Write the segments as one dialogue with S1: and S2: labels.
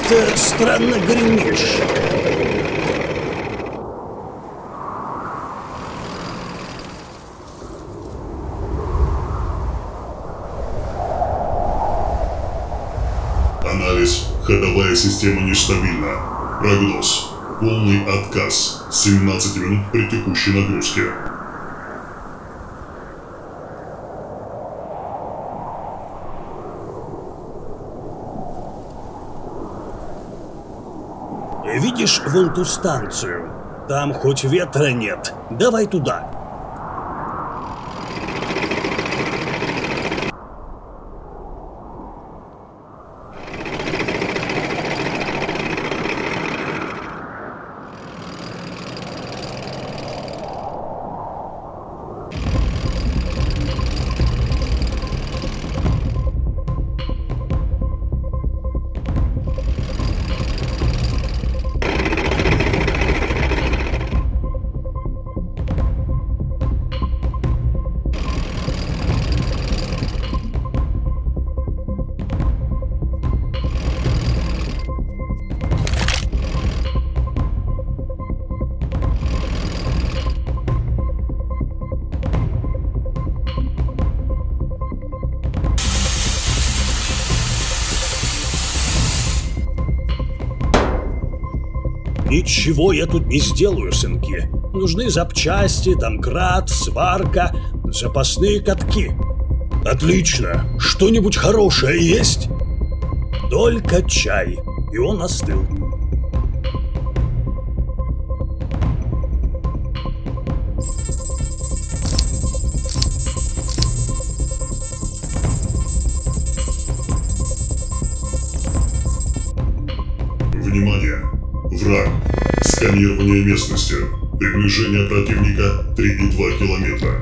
S1: как-то странно гремишь.
S2: Анализ. Ходовая система нестабильна. Прогноз. Полный отказ. 17 минут при текущей нагрузке.
S1: Видишь вон ту станцию? Там хоть ветра нет. Давай туда. Ничего я тут не сделаю, сынки. Нужны запчасти, домкрат, сварка, запасные катки. Отлично. Что-нибудь хорошее есть? Только чай. И он остыл.
S2: Внимание! Враг. Сканирование местности. Приближение противника 3,2 километра.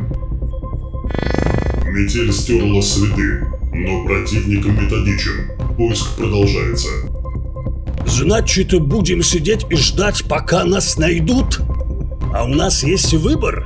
S2: Метель стерла следы, но противник методичен. Поиск продолжается.
S1: Значит, будем сидеть и ждать, пока нас найдут? А у нас есть выбор?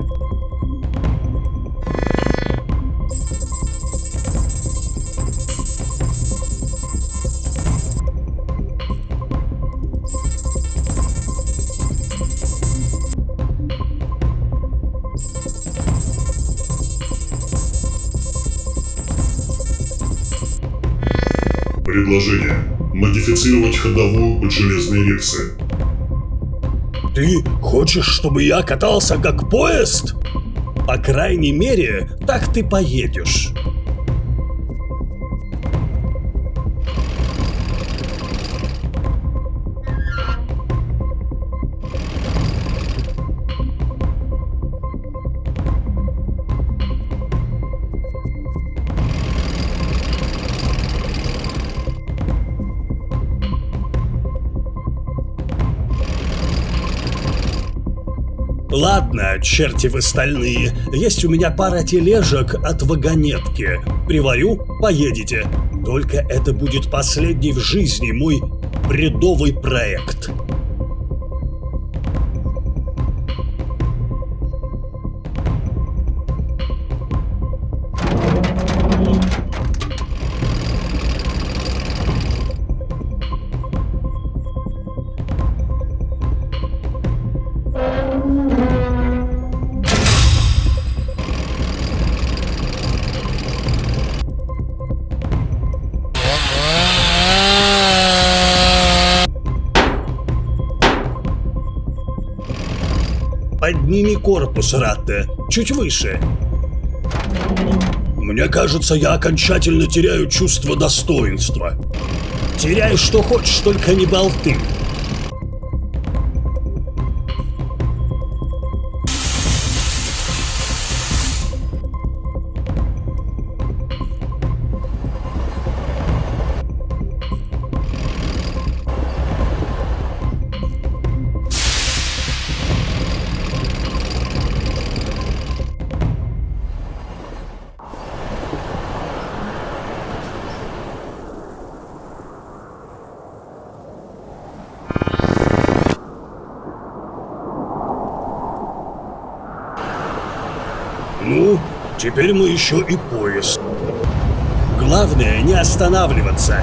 S2: Предложение. Модифицировать ходовую под железные рельсы.
S1: Ты хочешь, чтобы я катался как поезд? По крайней мере, так ты поедешь. Ладно, черти вы стальные, есть у меня пара тележек от вагонетки. Приварю, поедете. Только это будет последний в жизни мой бредовый проект. Подними корпус, Ратте, чуть выше. Мне кажется, я окончательно теряю чувство достоинства. Теряй что хочешь, только не болты. Ну, теперь мы еще и поезд. Главное не останавливаться.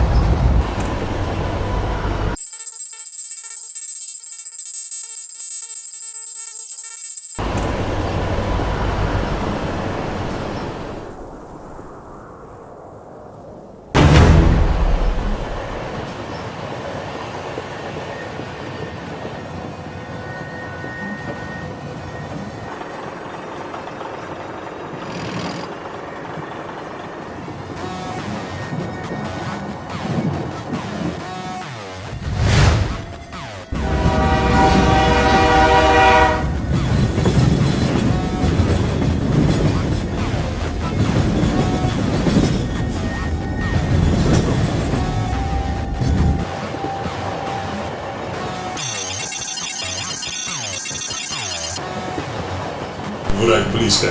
S2: близко.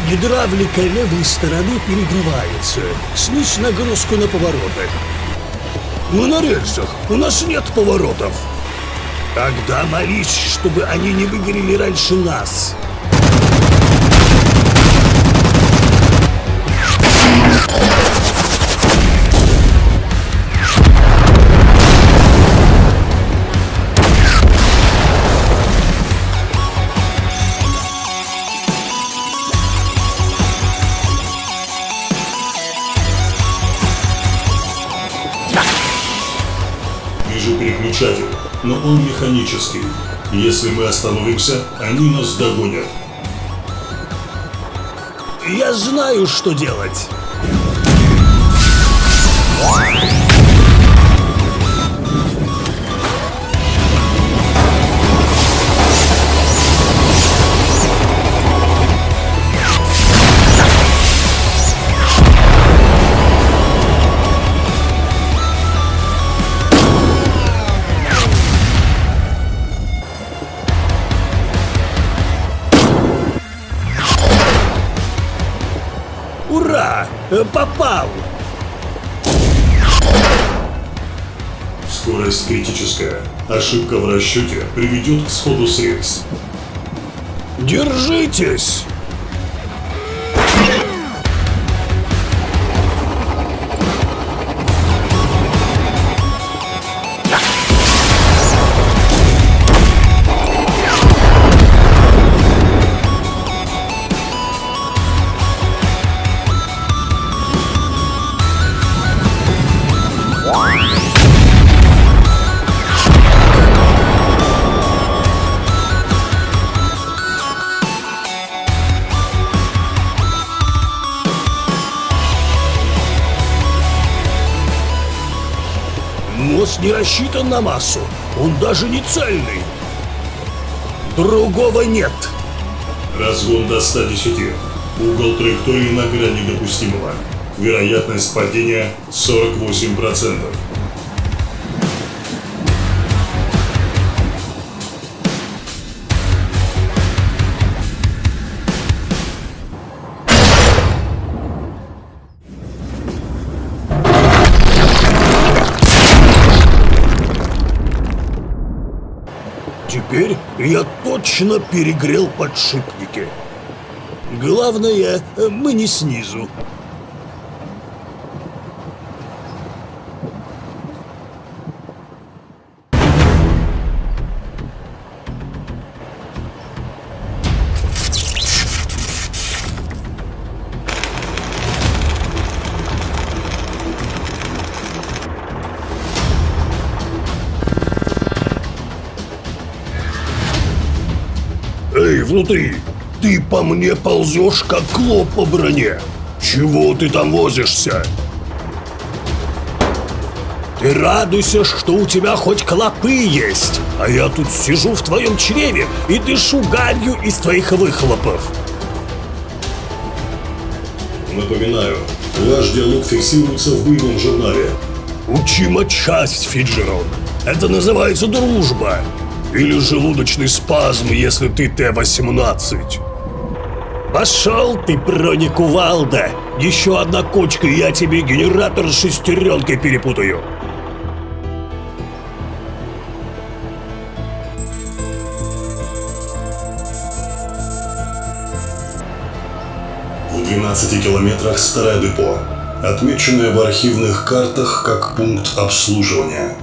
S1: Гидравлика левой стороны перегревается. Снизь нагрузку на повороты. Мы на рельсах, у нас нет поворотов. Тогда молись, чтобы они не выгорели раньше нас.
S2: Вижу переключатель, но он механический. Если мы остановимся, они нас догонят.
S1: Я знаю, что делать. Ура! Попал!
S2: Скорость критическая. Ошибка в расчете приведет к сходу с рельс.
S1: Держитесь! Мост не рассчитан на массу, он даже не цельный. Другого нет.
S2: Разгон до 110. Угол траектории на грани допустимого. Вероятность падения 48%.
S1: Теперь я точно перегрел подшипники. Главное, мы не снизу. Эй, внутри! Ты по мне ползешь, как клоп по броне! Чего ты там возишься? Ты радуйся, что у тебя хоть клопы есть, а я тут сижу в твоем чреве и дышу гарью из твоих выхлопов.
S2: Напоминаю, ваш диалог фиксируется в боевом журнале.
S1: Учима часть, Фиджерон. Это называется дружба. Или желудочный спазм, если ты Т-18. Пошел ты, бронекувалда! Еще одна кочка, и я тебе генератор с шестеренкой перепутаю.
S2: В 12 километрах старое депо, отмеченное в архивных картах как пункт обслуживания.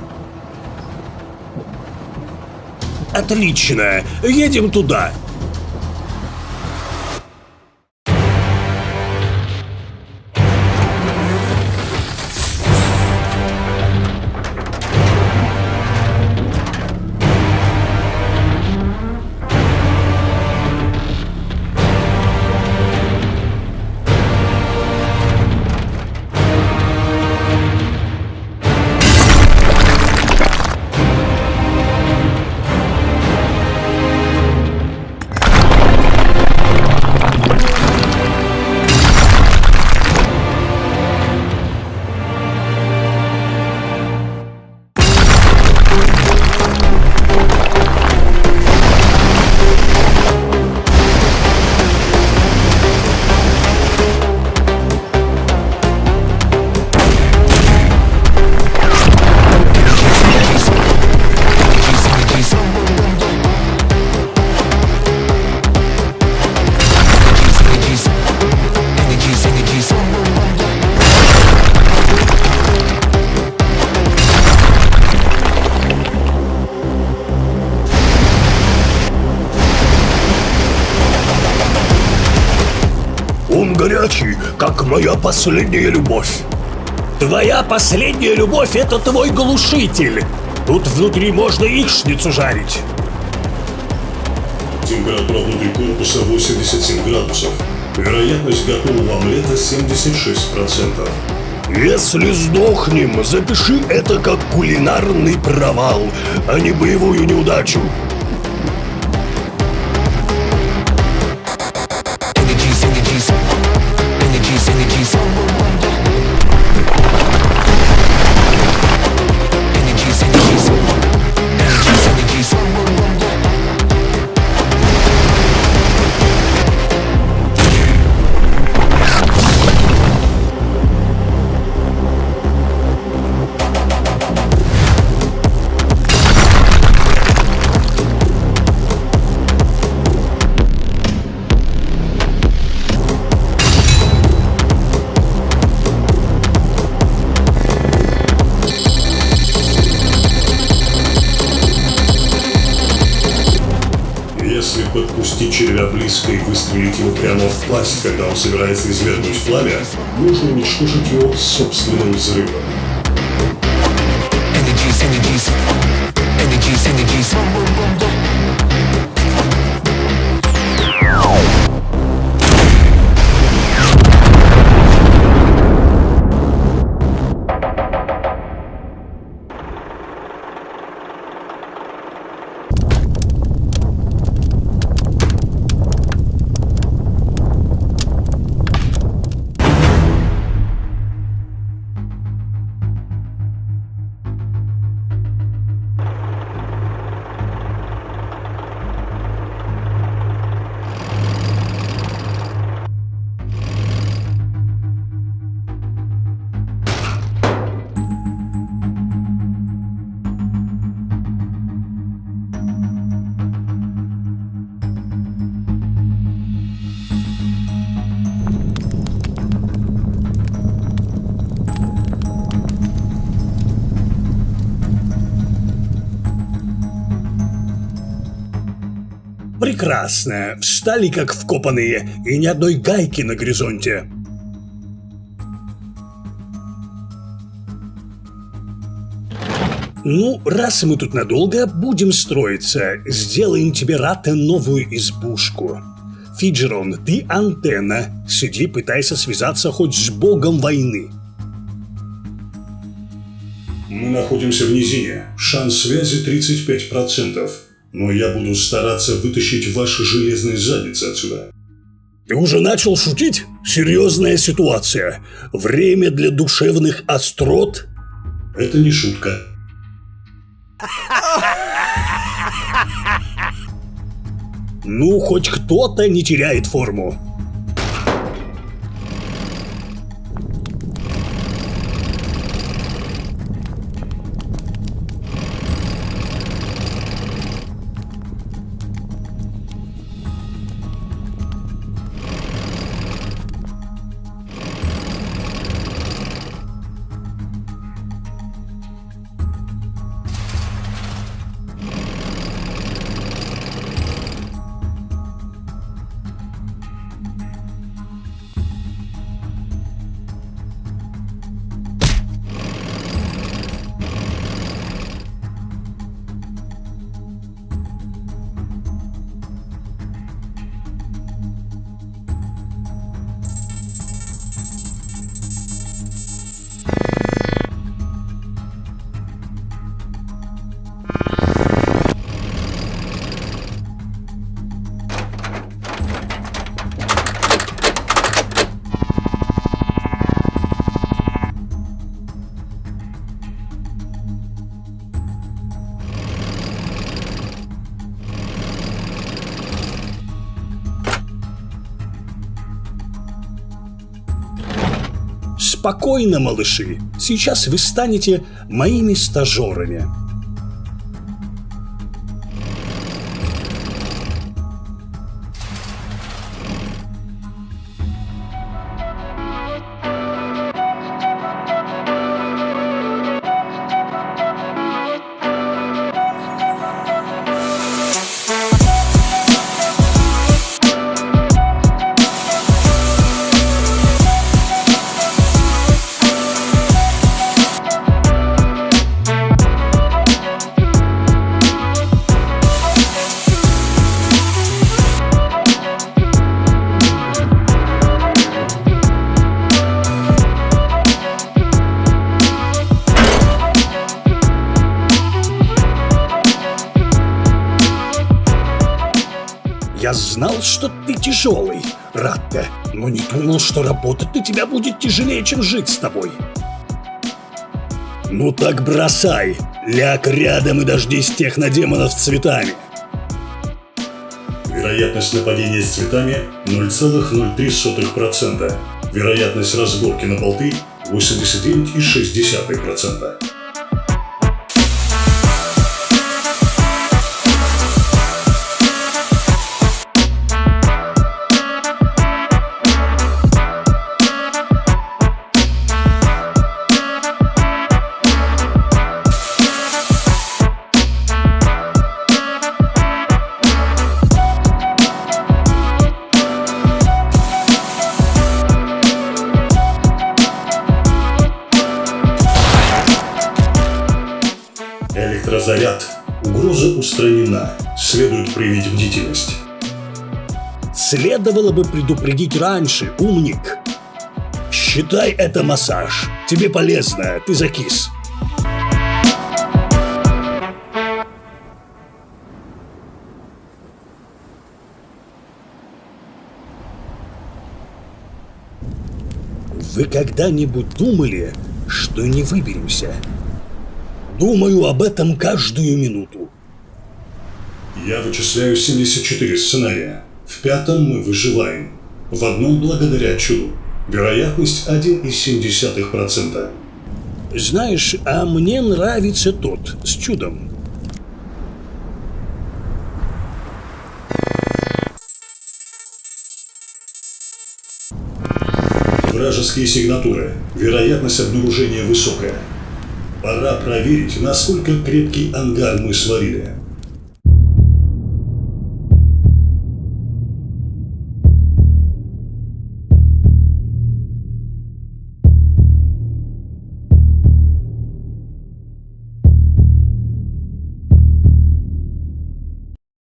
S1: Отлично, едем туда. Ум горячий, как моя последняя любовь. Твоя последняя любовь — это твой глушитель. Тут внутри можно яичницу жарить.
S2: Температура внутри корпуса 87 градусов. Вероятность готового омлета 76%.
S1: Если сдохнем, запиши это как кулинарный провал, а не боевую неудачу.
S2: Если подпустить червя близко и выстрелить его прямо в пасть, когда он собирается извергнуть пламя, можно уничтожить его собственным взрывом.
S1: Прекрасно. Встали как вкопанные, и ни одной гайки на горизонте. Ну, раз мы тут надолго, будем строиться. Сделаем тебе, Рата, новую избушку. Фиджерон, ты антенна. Сиди, пытайся связаться хоть с богом войны.
S2: Мы находимся в низине. Шанс связи 35%. Но я буду стараться вытащить ваши железные задницы отсюда.
S1: Ты уже начал шутить? Серьезная ситуация. Время для душевных острот?
S2: Это не шутка.
S1: Ну, хоть кто-то не теряет форму. Спокойно, малыши. Сейчас вы станете моими стажерами. Я знал, что ты тяжелый, Ратте, но не думал, что работать на тебя будет тяжелее, чем жить с тобой. Ну так бросай, ляг рядом и дождись технодемонов с цветами.
S2: Вероятность нападения с цветами 0,03%. Вероятность разборки на болты 89,6%. Электрозаряд. Угроза устранена. Следует проявить бдительность.
S1: Следовало бы предупредить раньше, умник. Считай это массаж. Тебе полезно, ты закис. Вы когда-нибудь думали, что не выберемся? Думаю об этом каждую минуту.
S2: Я вычисляю 74 сценария. В 5-м мы выживаем. В 1-м благодаря чуду. Вероятность 1,7%.
S1: Знаешь, а мне нравится тот, с чудом.
S2: Вражеские сигнатуры. Вероятность обнаружения высокая. Пора проверить, насколько крепкий ангар мы сварили.